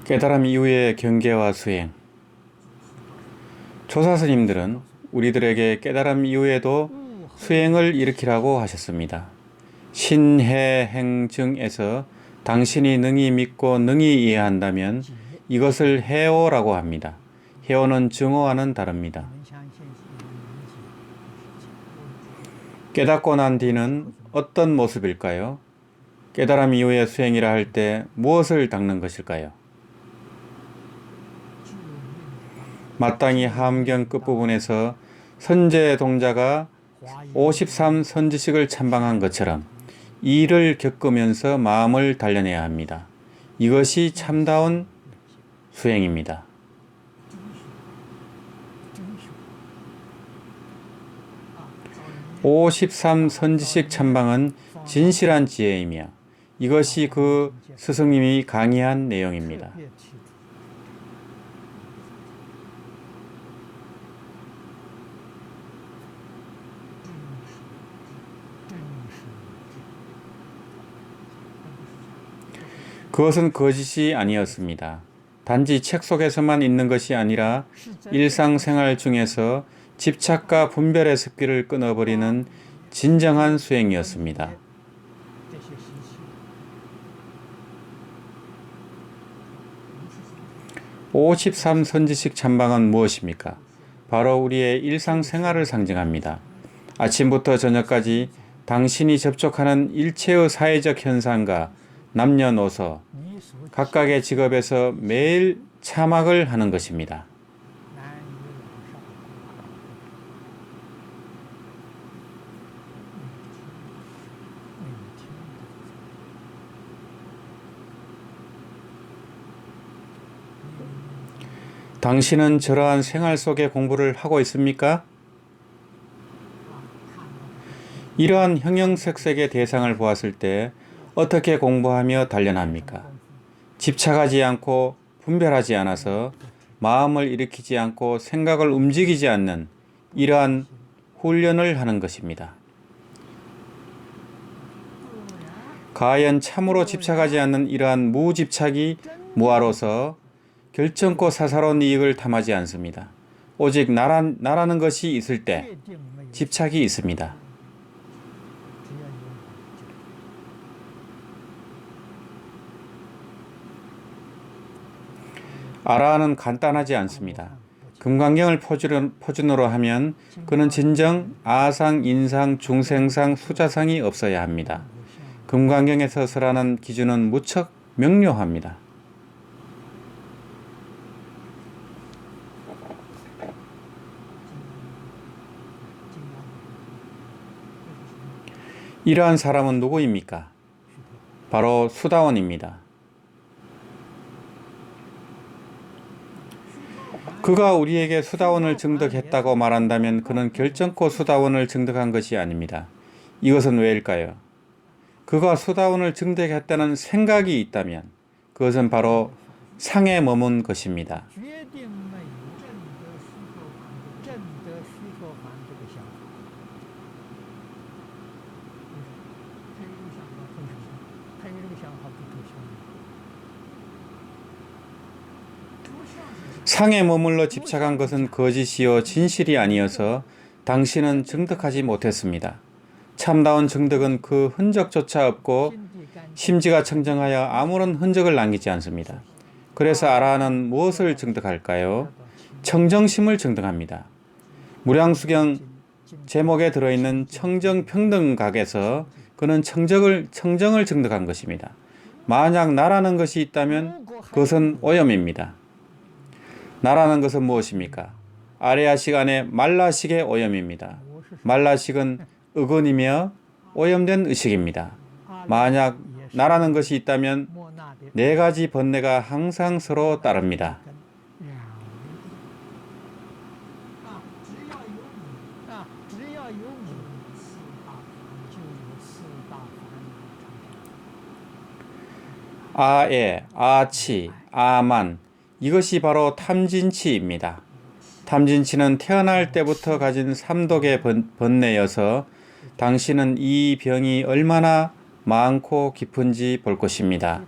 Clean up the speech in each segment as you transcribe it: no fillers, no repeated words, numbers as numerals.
깨달음 이후의 경계와 수행. 조사 스님들은 우리들에게 깨달음 이후에도 수행을 일으키라고 하셨습니다. 신해행증에서 당신이 능히 믿고 능히 이해한다면 이것을 해오라고 합니다. 해오는 증오와는 다릅니다. 깨닫고 난 뒤는 어떤 모습일까요? 깨달음 이후의 수행이라 할 때 무엇을 닦는 것일까요? 마땅히 함경 끝부분에서 선제 동자가 53선지식을 참방한 것처럼 이 일을 겪으면서 마음을 단련해야 합니다. 이것이 참다운 수행입니다. 53선지식 참방은 진실한 지혜이며 이것이 그 스승님이 강의한 내용입니다. 그것은 거짓이 아니었습니다. 단지 책 속에서만 있는 것이 아니라 일상생활 중에서 집착과 분별의 습기를 끊어버리는 진정한 수행이었습니다. 53선지식 참방은 무엇입니까? 바로 우리의 일상생활을 상징합니다. 아침부터 저녁까지 당신이 접촉하는 일체의 사회적 현상과 남녀노소, 각각의 직업에서 매일 참학을 하는 것입니다. 당신은 저러한 생활 속의 공부를 하고 있습니까? 이러한 형형색색의 대상을 보았을 때 어떻게 공부하며 단련합니까? 집착하지 않고 분별하지 않아서 마음을 일으키지 않고 생각을 움직이지 않는 이러한 훈련을 하는 것입니다. 과연 참으로 집착하지 않는 이러한 무집착이 무아로서 결정코 사사로운 이익을 탐하지 않습니다. 오직 나라는 것이 있을 때 집착이 있습니다. 아라는 간단하지 않습니다. 금강경을 표준으로 하면 그는 진정 아상, 인상, 중생상, 수자상이 없어야 합니다. 금강경에서 설하는 기준은 무척 명료합니다. 이러한 사람은 누구입니까? 바로 수다원입니다. 그가 우리에게 수다원을 증득했다고 말한다면 그는 결정코 수다원을 증득한 것이 아닙니다. 이것은 왜일까요? 그가 수다원을 증득했다는 생각이 있다면 그것은 바로 상에 머문 것입니다. 상에 머물러 집착한 것은 거짓이요 진실이 아니어서 당신은 증득하지 못했습니다. 참다운 증득은 그 흔적조차 없고 심지가 청정하여 아무런 흔적을 남기지 않습니다. 그래서 아라한은 무엇을 증득할까요? 청정심을 증득합니다. 무량수경 제목에 들어있는 청정평등각에서 그는 청정을 증득한 것입니다. 만약 나라는 것이 있다면 그것은 오염입니다. 나라는 것은 무엇입니까? 아레아식 안에 말라식의 오염입니다. 말라식은 의근이며 오염된 의식입니다. 만약 나라는 것이 있다면 네 가지 번뇌가 항상 서로 따릅니다. 아에, 아치, 아만, 이것이 바로 탐진치입니다. 탐진치는 태어날 때부터 가진 삼독의 번뇌여서 당신은 이 병이 얼마나 많고 깊은지 볼 것입니다.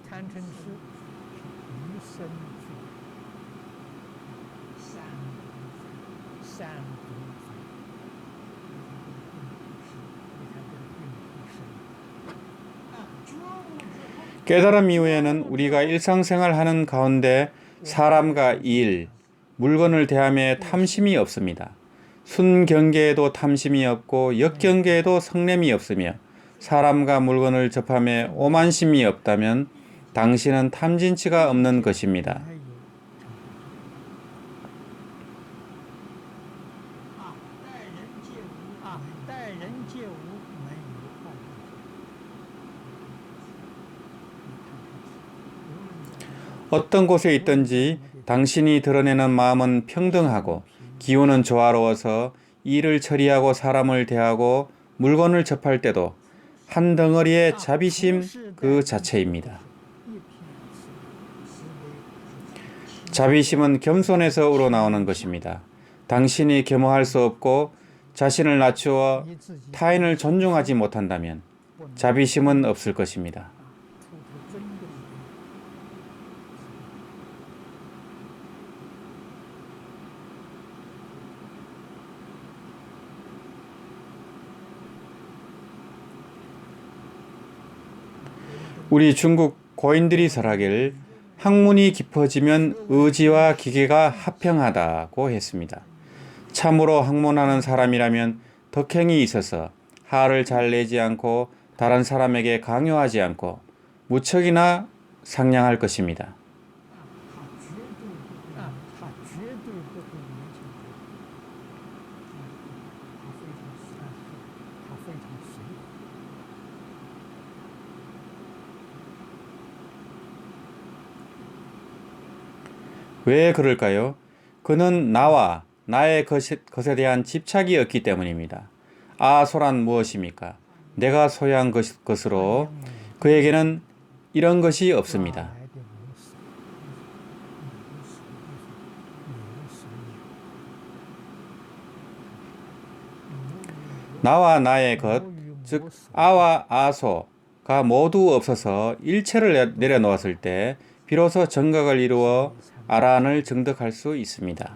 깨달음 이후에는 우리가 일상생활하는 가운데 사람과 일, 물건을 대함에 탐심이 없습니다. 순경계에도 탐심이 없고 역경계에도 성냄이 없으며 사람과 물건을 접함에 오만심이 없다면 당신은 탐진치가 없는 것입니다. 어떤 곳에 있든지 당신이 드러내는 마음은 평등하고 기운은 조화로워서 일을 처리하고 사람을 대하고 물건을 접할 때도 한 덩어리의 자비심 그 자체입니다. 자비심은 겸손에서 우러나오는 것입니다. 당신이 겸허할 수 없고 자신을 낮추어 타인을 존중하지 못한다면 자비심은 없을 것입니다. 우리 중국 고인들이 설하길 학문이 깊어지면 의지와 기계가 합평하다고 했습니다. 참으로 학문하는 사람이라면 덕행이 있어서 화를 잘 내지 않고 다른 사람에게 강요하지 않고 무척이나 상냥할 것입니다. 왜 그럴까요? 그는 나와 나의 것에 대한 집착이 없기 때문입니다. 아소란 무엇입니까? 내가 소유한 것으로 그에게는 이런 것이 없습니다. 나와 나의 것, 즉 아와 아소가 모두 없어서 일체를 내려놓았을 때 비로소 정각을 이루어 아라한을 증득할 수 있습니다.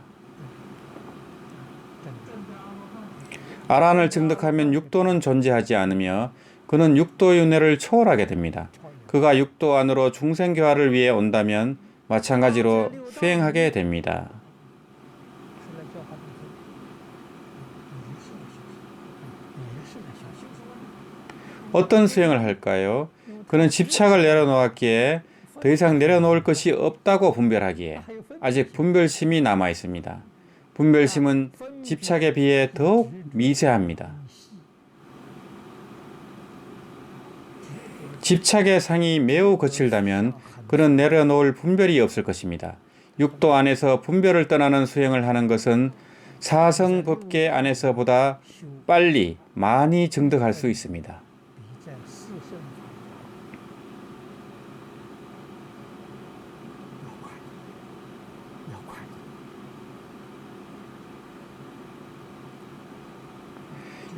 아라한을 증득하면 육도는 존재하지 않으며 그는 육도윤회를 초월하게 됩니다. 그가 육도 안으로 중생교화를 위해 온다면 마찬가지로 수행하게 됩니다. 어떤 수행을 할까요? 그는 집착을 내려놓았기에 더 이상 내려놓을 것이 없다고 분별하기에 아직 분별심이 남아 있습니다. 분별심은 집착에 비해 더욱 미세합니다. 집착의 상이 매우 거칠다면 그는 내려놓을 분별이 없을 것입니다. 육도 안에서 분별을 떠나는 수행을 하는 것은 사성법계 안에서보다 빨리 많이 증득할 수 있습니다.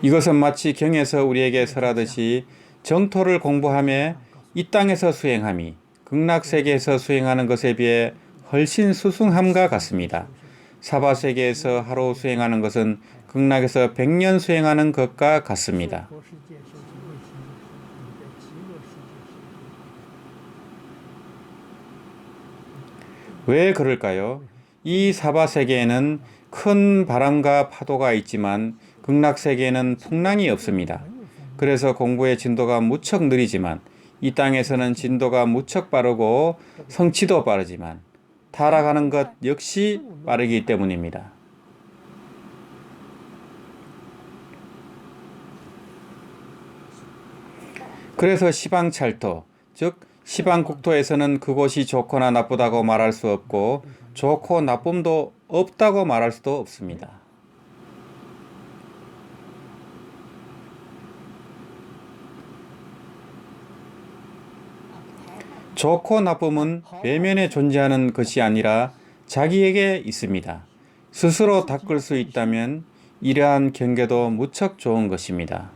이것은 마치 경에서 우리에게 설하듯이 정토를 공부하며 이 땅에서 수행함이 극락세계에서 수행하는 것에 비해 훨씬 수승함과 같습니다. 사바세계에서 하루 수행하는 것은 극락에서 100년 수행하는 것과 같습니다. 왜 그럴까요? 이 사바세계에는 큰 바람과 파도가 있지만 극락세계에는 풍랑이 없습니다. 그래서 공부의 진도가 무척 느리지만 이 땅에서는 진도가 무척 빠르고 성취도 빠르지만 타락하는 것 역시 빠르기 때문입니다. 그래서 시방찰토, 즉 시방국토에서는 그곳이 좋거나 나쁘다고 말할 수 없고 좋고 나쁨도 없다고 말할 수도 없습니다. 좋고 나쁨은 외면에 존재하는 것이 아니라 자기에게 있습니다. 스스로 닦을 수 있다면 이러한 경계도 무척 좋은 것입니다.